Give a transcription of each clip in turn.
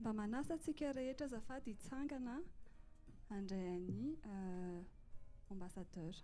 mba manasa antsika rehetra azafady hitsangana handray any ambassadeur.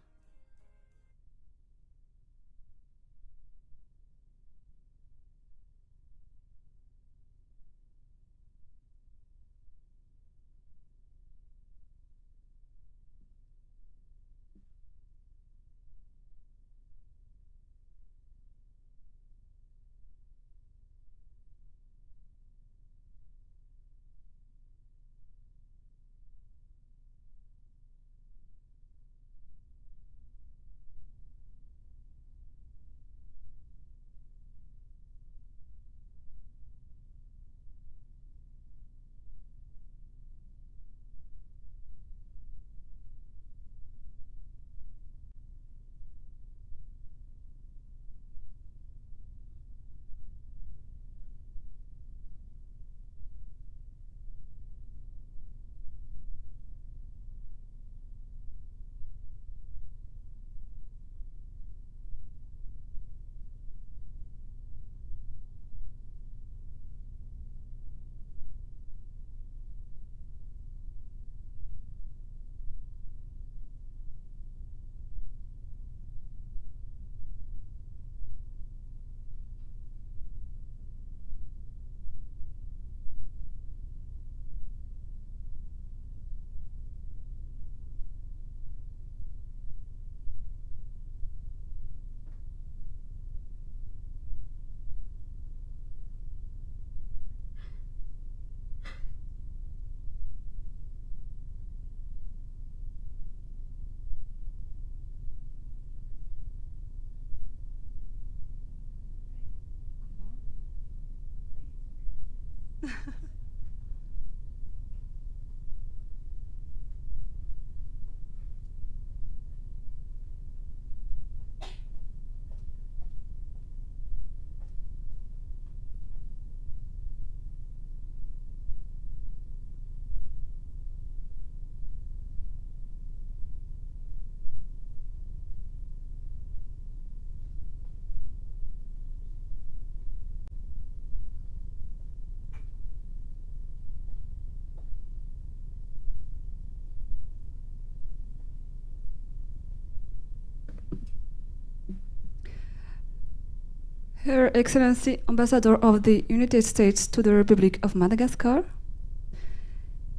Her Excellency Ambassador of the United States to the Republic of Madagascar,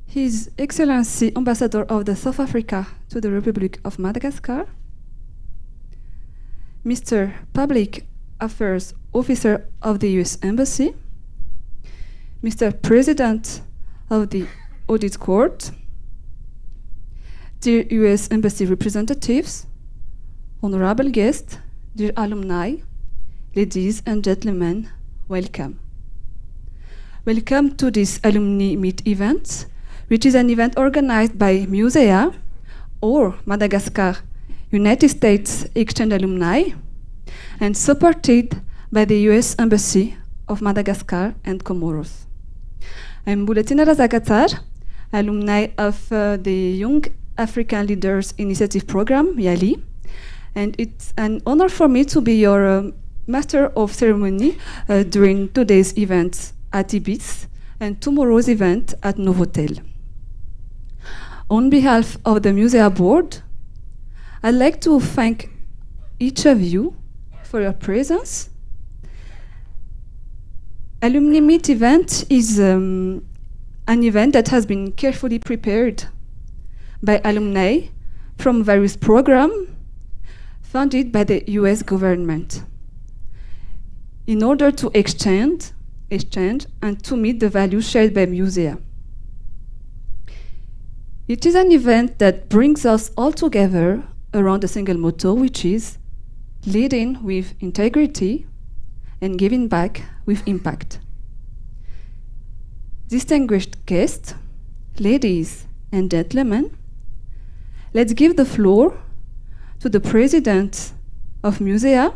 His Excellency Ambassador of the South Africa to the Republic of Madagascar, Mr. Public Affairs Officer of the US Embassy, Mr. President of the Audit Court, dear US Embassy representatives, honorable guests, dear alumni, ladies and gentlemen, welcome. Welcome to this Alumni Meet event, which is an event organized by MUSEA, or Madagascar United States Exchange Alumni, and supported by the US Embassy of Madagascar and Comoros. I'm Bulatina Razakatsar, alumni of the Young African Leaders Initiative Program, YALI, and it's an honor for me to be your Master of Ceremony during today's event at Ibis and tomorrow's event at Novotel. On behalf of the MUSEA board, I'd like to thank each of you for your presence. Alumni Meet event is an event that has been carefully prepared by alumni from various programs funded by the US government in order to exchange and to meet the values shared by MUSEA. It is an event that brings us all together around a single motto, which is leading with integrity and giving back with impact. Distinguished guests, ladies and gentlemen, let's give the floor to the president of MUSEA,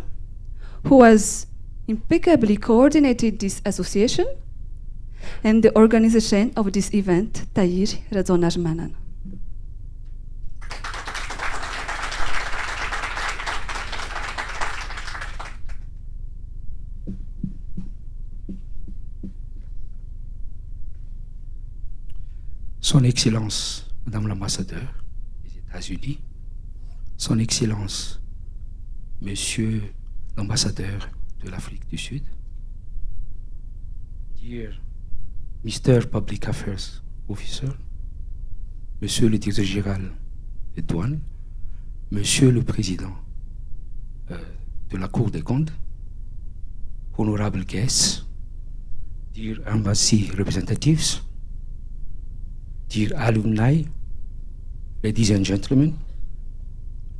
who has impeccably coordinated this association and the organization of this event, Tahir Razonajmanan. Son Excellence, Madame l'Ambassadeur des États-Unis, Son Excellence, Monsieur l'Ambassadeur de l'Afrique du Sud, Dear Mr. Public Affairs Officer, Monsieur le Directeur Général des Douanes, Monsieur le Président de la Cour des comptes, honorable guests, dear embassy representatives, dear alumni, ladies and gentlemen,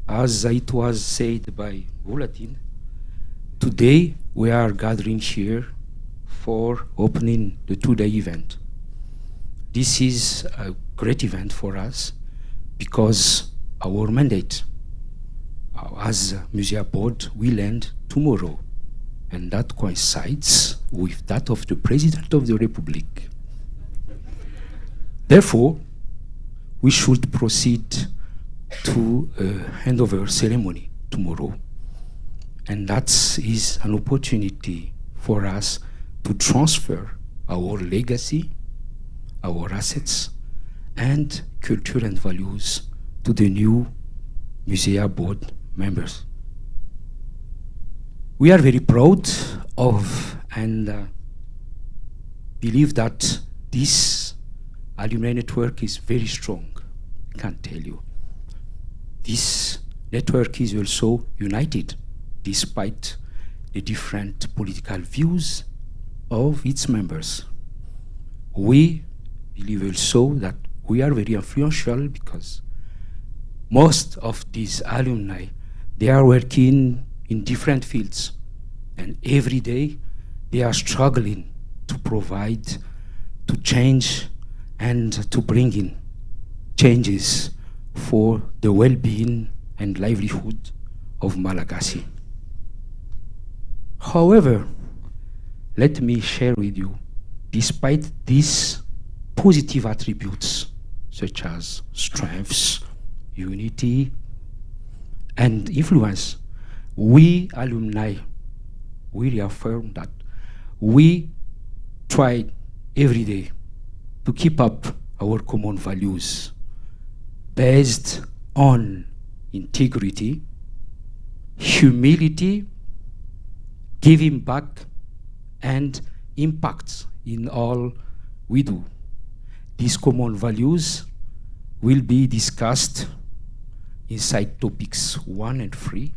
as it was said by Bulletin, today we are gathering here for opening the two-day event. This is a great event for us because our mandate as a museum board will end tomorrow, and that coincides with that of the President of the Republic. Therefore, we should proceed to a handover ceremony tomorrow, and that is an opportunity for us to transfer our legacy, our assets, and culture and values to the new museum board members. We are very proud of and believe that this alumni network is very strong. I can't tell you. This network is also united despite the different political views of its members. We believe also that we are very influential because most of these alumni, they are working in different fields, and every day they are struggling to provide, to change, and to bring in changes for the well-being and livelihood of Malagasy. However, let me share with you, despite these positive attributes such as strengths, unity, and influence, we alumni, we reaffirm that we try every day to keep up our common values based on integrity, humility, giving back, and impact in all we do. These common values will be discussed inside topics 1 and 3,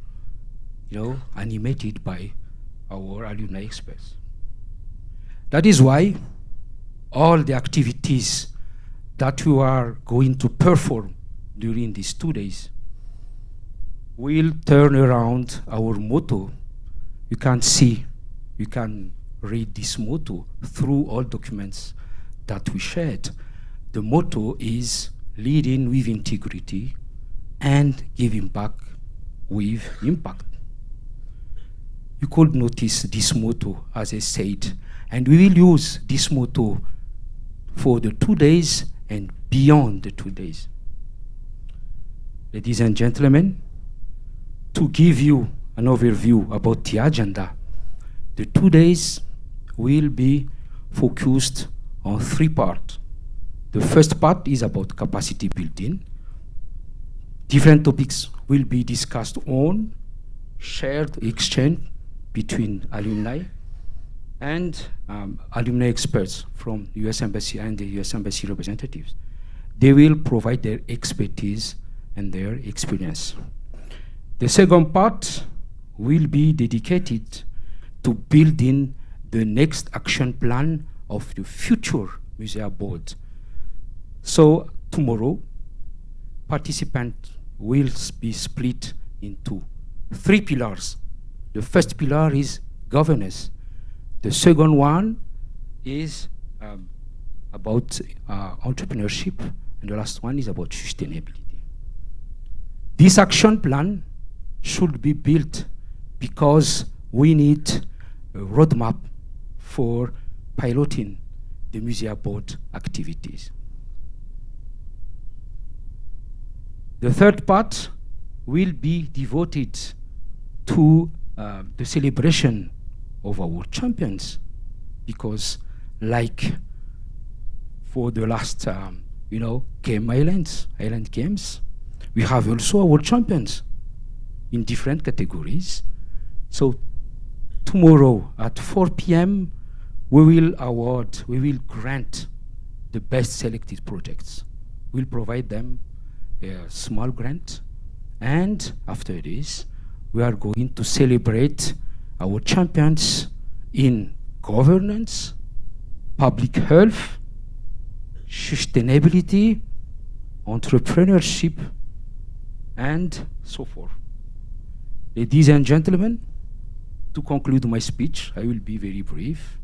animated by our alumni experts. That is why all the activities that we are going to perform during these 2 days will turn around our motto. You can see, you can read this motto through all documents that we shared. The motto is leading with integrity and giving back with impact. You could notice this motto, as I said, and we will use this motto for the 2 days and beyond the 2 days. Ladies and gentlemen, to give you an overview about the agenda, the 2 days will be focused on 3 parts. The first part is about capacity building. Different topics will be discussed on shared exchange between alumni and alumni experts from the US Embassy and the US Embassy representatives. They will provide their expertise and their experience. The second part will be dedicated to building the next action plan of the future museum board. So tomorrow, participants will be split into 3 pillars. The first pillar is governance. The second one is about entrepreneurship, and the last one is about sustainability. This action plan should be built because we need a roadmap for piloting the museum board activities. The third part will be devoted to the celebration of our champions, because like for the last game island games. We have also our champions in different categories. So tomorrow at 4 p.m. we will grant the best selected projects. We'll provide them a small grant, and after this, we are going to celebrate our champions in governance, public health, sustainability, entrepreneurship, and so forth. Ladies and gentlemen, to conclude my speech, I will be very brief.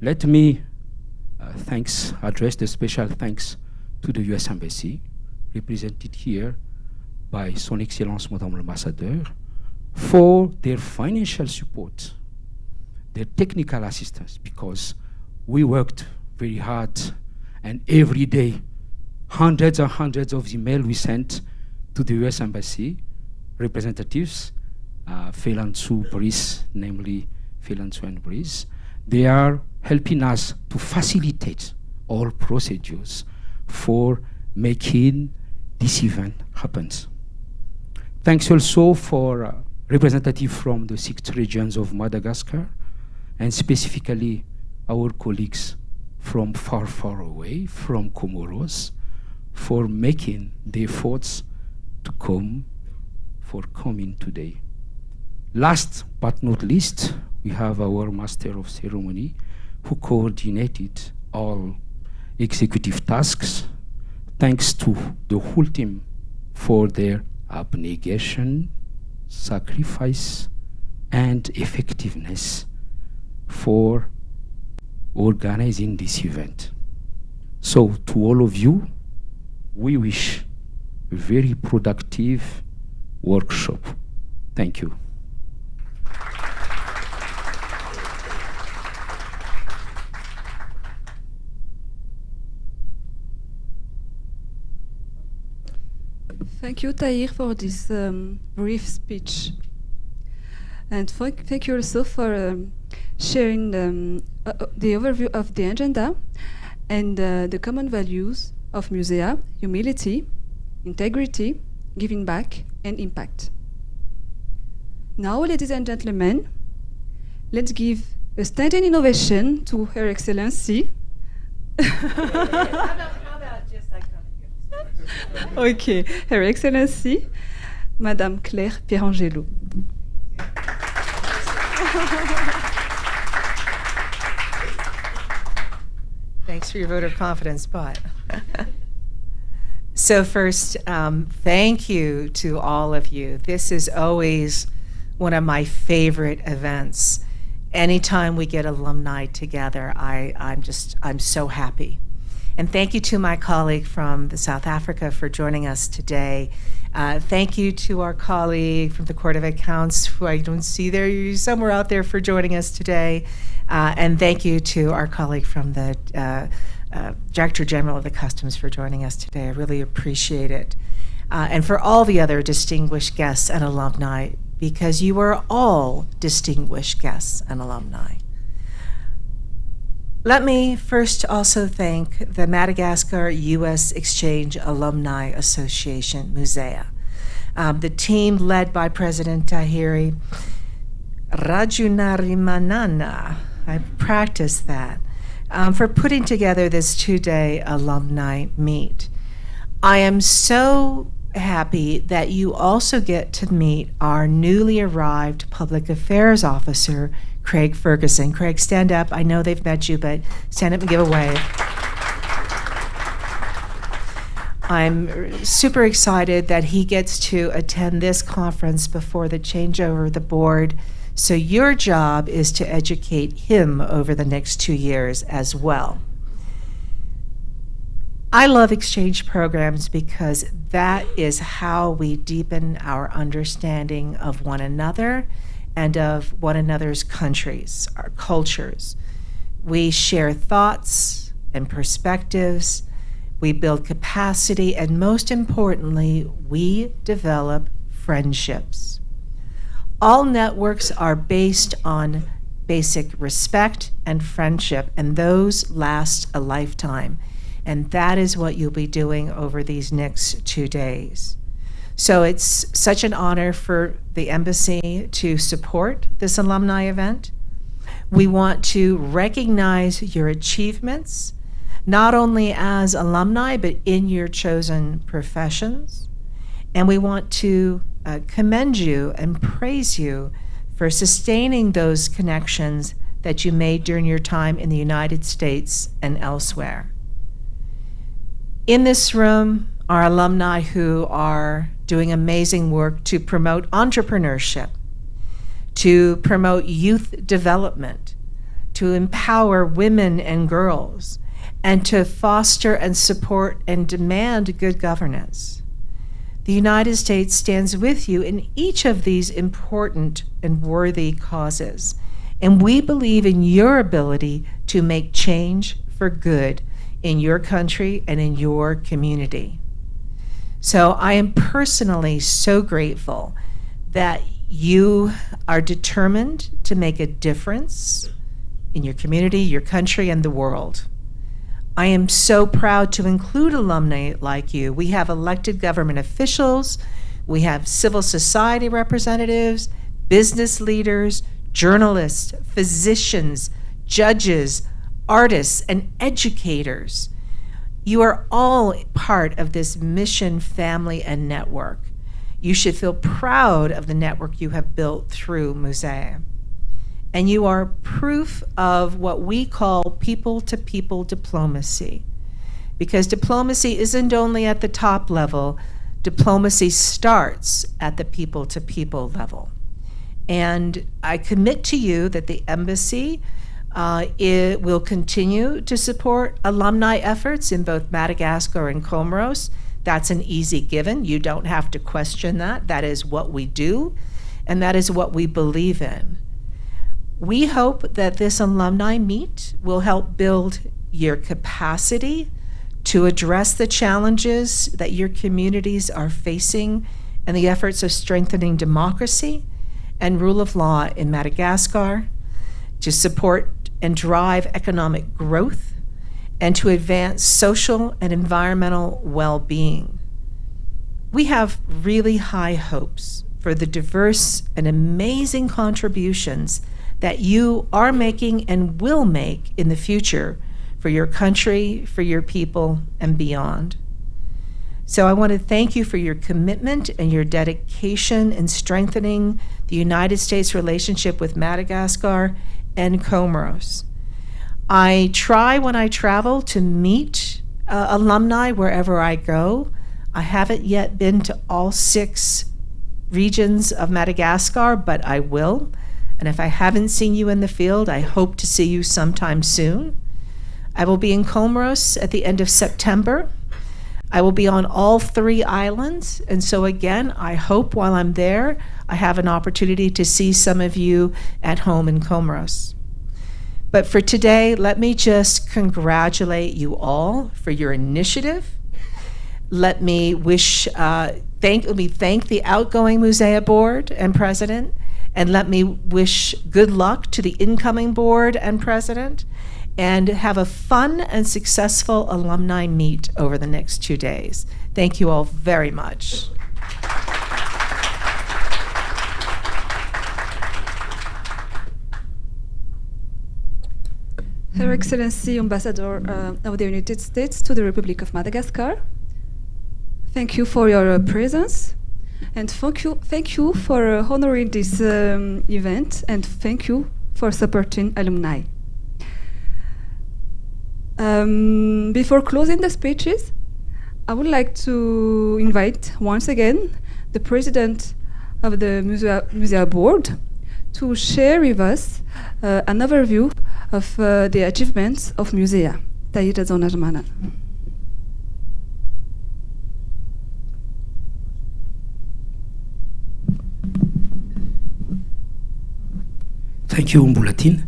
Let me address the special thanks to the US Embassy, represented here by Son Excellence Madame l'Ambassadeur, for their financial support, their technical assistance, because we worked very hard, and every day, hundreds and hundreds of emails we sent to the US Embassy representatives, Félançou Brice, namely Félançou and Brice. They are helping us to facilitate all procedures for making this event happen. Thanks also for representatives from the 6 regions of Madagascar, and specifically our colleagues from far, far away, from Comoros, for making the efforts to coming today. Last but not least, we have our Master of Ceremony, who coordinated all executive tasks. Thanks to the whole team for their abnegation, sacrifice, and effectiveness for organizing this event. So to all of you, we wish a very productive workshop. Thank you. Thank you, Tahir, for this brief speech. And thank you also for sharing the overview of the agenda and the common values of MUSEA: humility, integrity, giving back, and impact. Now, ladies and gentlemen, let's give a standing ovation to Her Excellency. Okay, Her Excellency, Madame Claire Pierangelo. Thanks for your vote of confidence, but. So first, thank you to all of you. This is always one of my favorite events. Anytime we get alumni together, I'm so happy. And thank you to my colleague from South Africa for joining us today. Thank you to our colleague from the Court of Accounts, who I don't see there, you're somewhere out there, for joining us today. And thank you to our colleague from the Director General of the Customs for joining us today. I really appreciate it. And for all the other distinguished guests and alumni, because you are all distinguished guests and alumni. Let me first also thank the Madagascar U.S. Exchange Alumni Association, MUSEA, the team led by President Tahiri Rajunarimanana, I practiced that, for putting together this 2-day alumni meet. I am so happy that you also get to meet our newly arrived public affairs officer, Craig Ferguson. Craig, stand up. I know they've met you, but stand up and give a wave. I'm super excited that he gets to attend this conference before the changeover of the board. So your job is to educate him over the next 2 years as well. I love exchange programs because that is how we deepen our understanding of one another and of one another's countries, our cultures. We share thoughts and perspectives, we build capacity, and most importantly, we develop friendships. All networks are based on basic respect and friendship, and those last a lifetime. And that is what you'll be doing over these next 2 days. So it's such an honor for the embassy to support this alumni event. We want to recognize your achievements, not only as alumni, but in your chosen professions. And we want to commend you and praise you for sustaining those connections that you made during your time in the United States and elsewhere. In this room are alumni who are doing amazing work to promote entrepreneurship, to promote youth development, to empower women and girls, and to foster and support and demand good governance. The United States stands with you in each of these important and worthy causes, and we believe in your ability to make change for good in your country and in your community. So I am personally so grateful that you are determined to make a difference in your community, your country, and the world. I am so proud to include alumni like you. We have elected government officials, we have civil society representatives, business leaders, journalists, physicians, judges, artists, and educators. You are all part of this mission, family, and network. You should feel proud of the network you have built through Musée. And you are proof of what we call people-to-people diplomacy. Because diplomacy isn't only at the top level, diplomacy starts at the people-to-people level. And I commit to you that the embassy it will continue to support alumni efforts in both Madagascar and Comoros. That's an easy given. You don't have to question that. That is what we do, and that is what we believe in. We hope that this alumni meet will help build your capacity to address the challenges that your communities are facing and the efforts of strengthening democracy and rule of law in Madagascar, to support and drive economic growth, and to advance social and environmental well-being. We have really high hopes for the diverse and amazing contributions that you are making and will make in the future for your country, for your people, and beyond. So I want to thank you for your commitment and your dedication in strengthening the United States relationship with Madagascar and Comoros. I try when I travel to meet alumni wherever I go. I haven't yet been to all 6 regions of Madagascar, but I will. And if I haven't seen you in the field, I hope to see you sometime soon. I will be in Comoros at the end of September. I will be on all 3 islands. And so again, I hope while I'm there, I have an opportunity to see some of you at home in Comoros. But for today, let me just congratulate you all for your initiative. Let me thank the outgoing Musea board and president, and let me wish good luck to the incoming board and president, and have a fun and successful alumni meet over the next 2 days. Thank you all very much. Her Excellency Ambassador of the United States to the Republic of Madagascar, thank you for your presence, and thank you for honoring this event, and thank you for supporting alumni. Before closing the speeches, I would like to invite once again the President of the Musea Board to share with us an overview of the achievements of Musea. Tahir Zonarmana. Thank you, Mbulatin.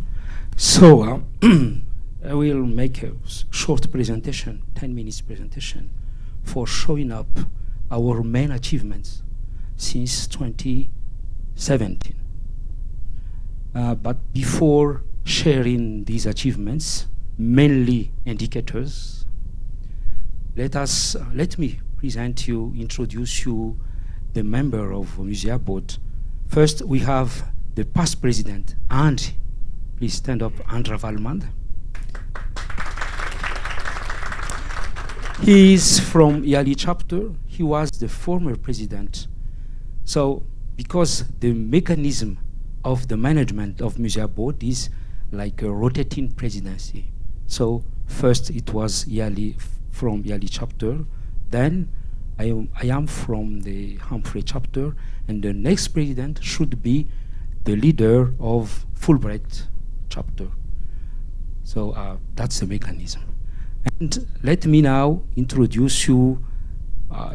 So, I will make a short presentation, 10 minutes presentation, for showing up our main achievements since 2017. But before sharing these achievements, mainly indicators, let me introduce you the member of Musea Board. First, we have the past president, and please stand up, Andra Valmand. He is from Yali chapter. He was the former president. So, because the mechanism of the management of Musea Board is like a rotating presidency. So, first it was Yali from Yali chapter, then I am from the Humphrey chapter, and the next president should be the leader of Fulbright chapter. So that's the mechanism. And let me now introduce you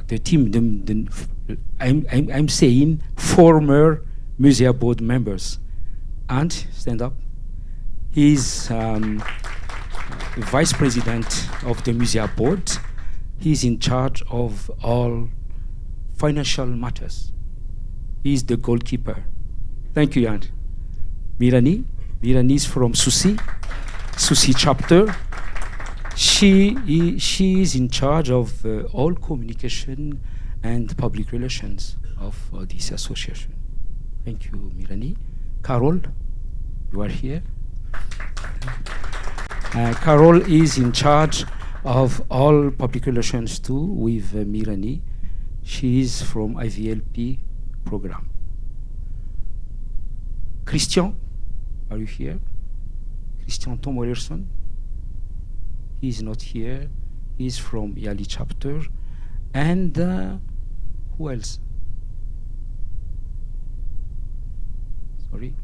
the team. I'm saying former Musea Board members. And stand up. He's vice president of the Musea Board. He's in charge of all financial matters. He's the goalkeeper. Thank you, Jan. Mirani is from Susi chapter. She is in charge of all communication and public relations of this association. Thank you, Mirani. Carol, you are here. Carol is in charge of all public relations too with Mirani. She is from IVLP program. Christian, are you here? Christian Tomolerson? He is not here. He is from Yali chapter. And who else? Sorry.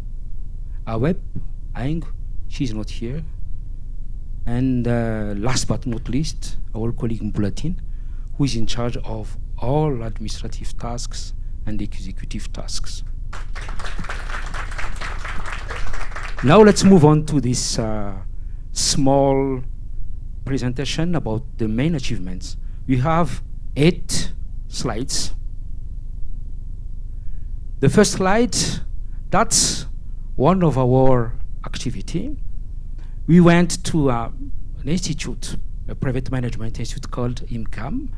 Aweb Aing, she's not here. And last but not least, our colleague Mbulatin, who is in charge of all administrative tasks and executive tasks. Now let's move on to this small presentation about the main achievements. We have 8 slides. The first slide, that's one of our activity. We went to an institute, a private management institute called IMCAM,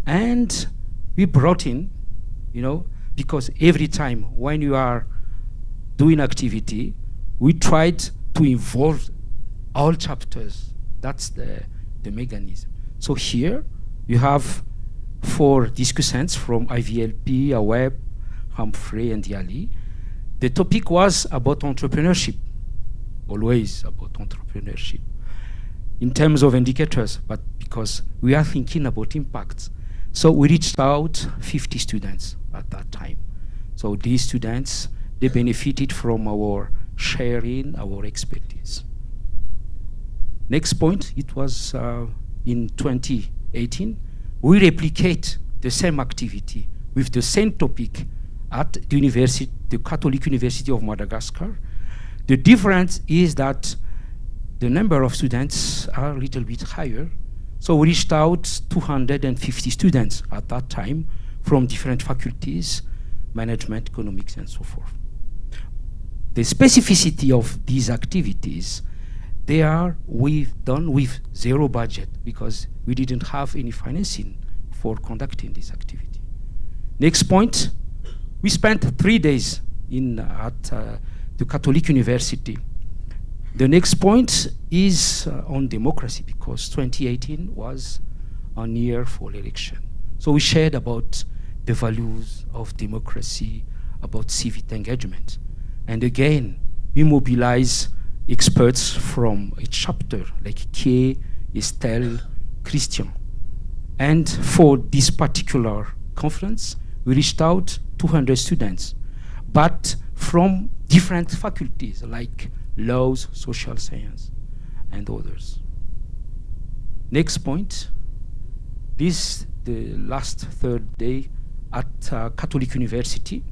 and we brought in, because every time when you are doing activity, we tried to involve all chapters. That's the mechanism. So here you have 4 discussants from IVLP, AWEB, Humphrey, and Yali. The topic was about entrepreneurship, always about entrepreneurship. In terms of indicators, but because we are thinking about impact. So we reached out 50 students at that time. So these students, they benefited from our sharing, our expertise. Next point, it was in 2018, we replicate the same activity with the same topic at the university, the Catholic University of Madagascar. The difference is that the number of students are a little bit higher. So we reached out 250 students at that time from different faculties, management, economics, and so forth. The specificity of these activities, they are done with 0 budget because we didn't have any financing for conducting this activity. Next point, we spent 3 days at the Catholic University. The next point is on democracy because 2018 was a year for election. So we shared about the values of democracy, about civic engagement. And again, we mobilize experts from a chapter like Kay, Estelle, Christian. And for this particular conference, we reached out 200 students, but from different faculties like laws, social science, and others. Next point, this the last 3rd day at Catholic University.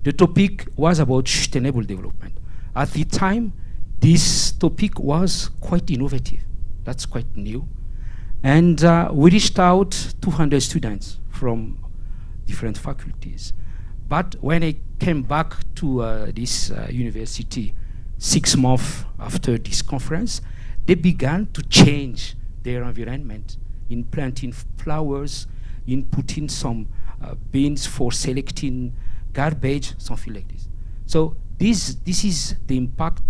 The topic was about sustainable development. At the time, this topic was quite innovative. That's quite new. And we reached out 200 students from different faculties. But when I came back to this university 6 months after this conference, they began to change their environment. in planting flowers, in putting some bins for selecting garbage, something like this. So this is the impact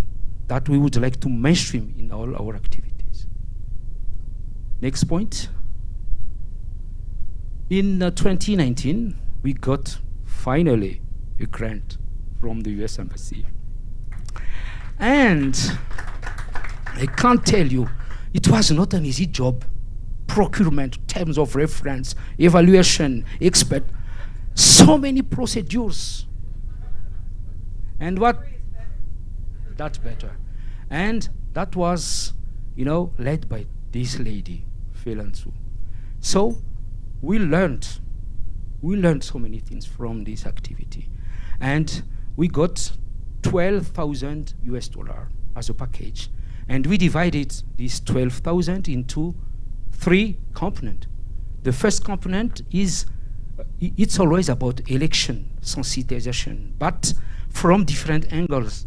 that we would like to mainstream in all our activities. Next point. In 2019, we got finally a grant from the US Embassy. And I can't tell you, it was not an easy job. Procurement, terms of reference, evaluation, expert, so many procedures. And what? That's better. And that was, led by this lady, Felansu. So we learned so many things from this activity. And we got 12,000 US dollar as a package. And we divided this 12,000 into 3 components. The first component is, it's always about election sensitization, but from different angles.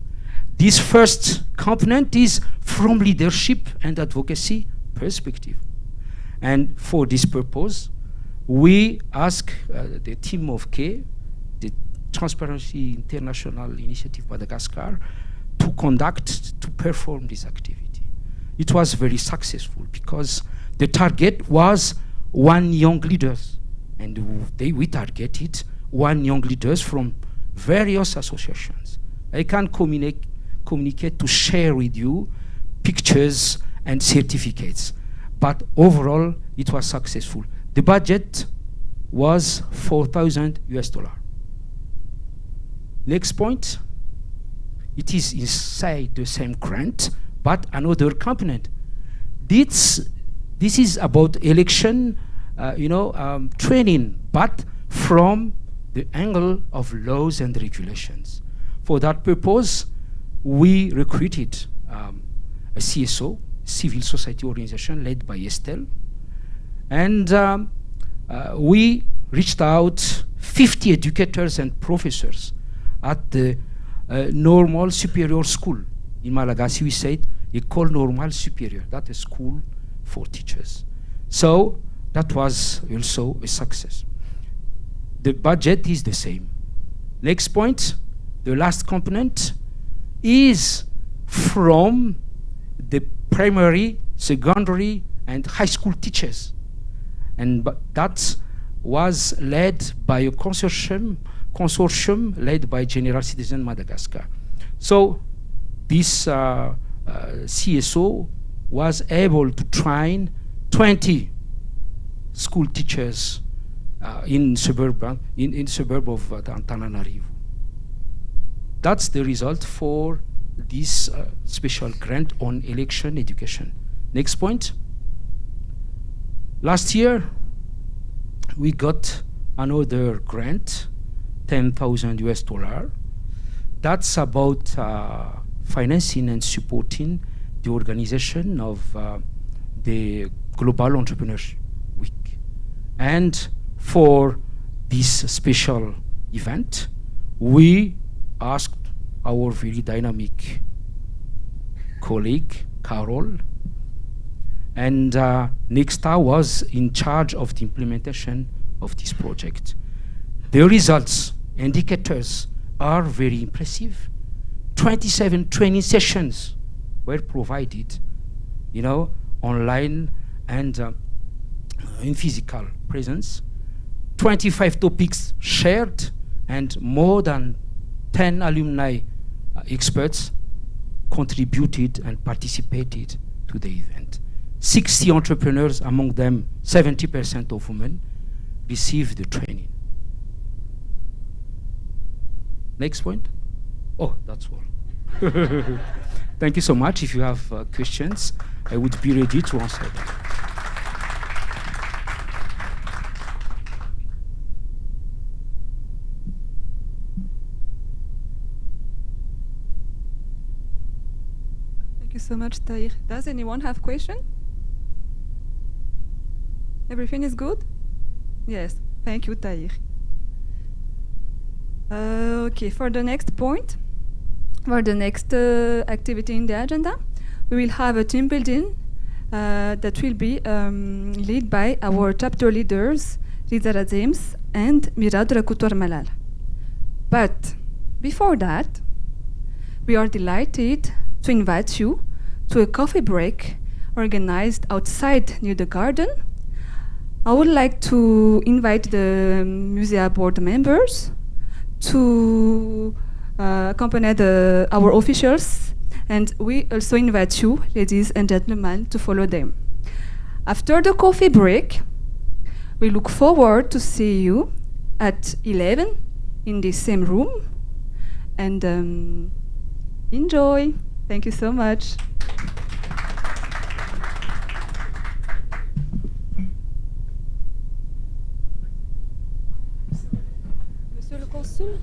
This first component is from leadership and advocacy perspective. And for this purpose, we ask the team of K, the Transparency International Initiative Madagascar, to perform this activity. It was very successful because the target was 1 young leaders, and we targeted 1 young leaders from various associations. I can communicate to share with you pictures and certificates, but overall it was successful. The budget was 4,000 US dollar. Next point, it is inside the same grant, but another component. This is about election, training, but from the angle of laws and regulations. For that purpose, we recruited a CSO, civil society organization led by Estelle, and we reached out 50 educators and professors at the normal superior school. In Malagasy, we said, École Normale Supérieure, that's a school for teachers. So that was also a success. The budget is the same. Next point, the last component is from the primary, secondary, and high school teachers. And that was led by a consortium led by General Citizen Madagascar. So this CSO was able to train 20 school teachers in suburb of Antananarivo. That's the result for this special grant on election education. Next point. Last year, we got another grant, 10,000 US dollar. That's about financing and supporting the organization of the Global Entrepreneurs Week. And for this special event, we asked our very dynamic colleague, Carol, and Nexta was in charge of the implementation of this project. The results, indicators are very impressive. 27 training sessions were provided, online and in physical presence. 25 topics shared, and more than 10 alumni experts contributed and participated to the event. 60 entrepreneurs, among them 70% of women, received the training. Next point. Oh, that's all. Thank you so much. If you have questions, I would be ready to answer them. Thank you so much, Tahir. Does anyone have question? Everything is good? Yes. Thank you, Tahir. Okay, for the next point, for the next activity in the agenda, we will have a team building that will be led by our chapter leaders, Riza Razims and Mirad Rakutor Malal. But before that, we are delighted to invite you to a coffee break organized outside near the garden. I would like to invite the Musea board members to accompany our officials, and we also invite you, ladies and gentlemen, to follow them. After the coffee break, we look forward to see you at 11 in the same room, and enjoy. Thank you so much. Monsieur le consul.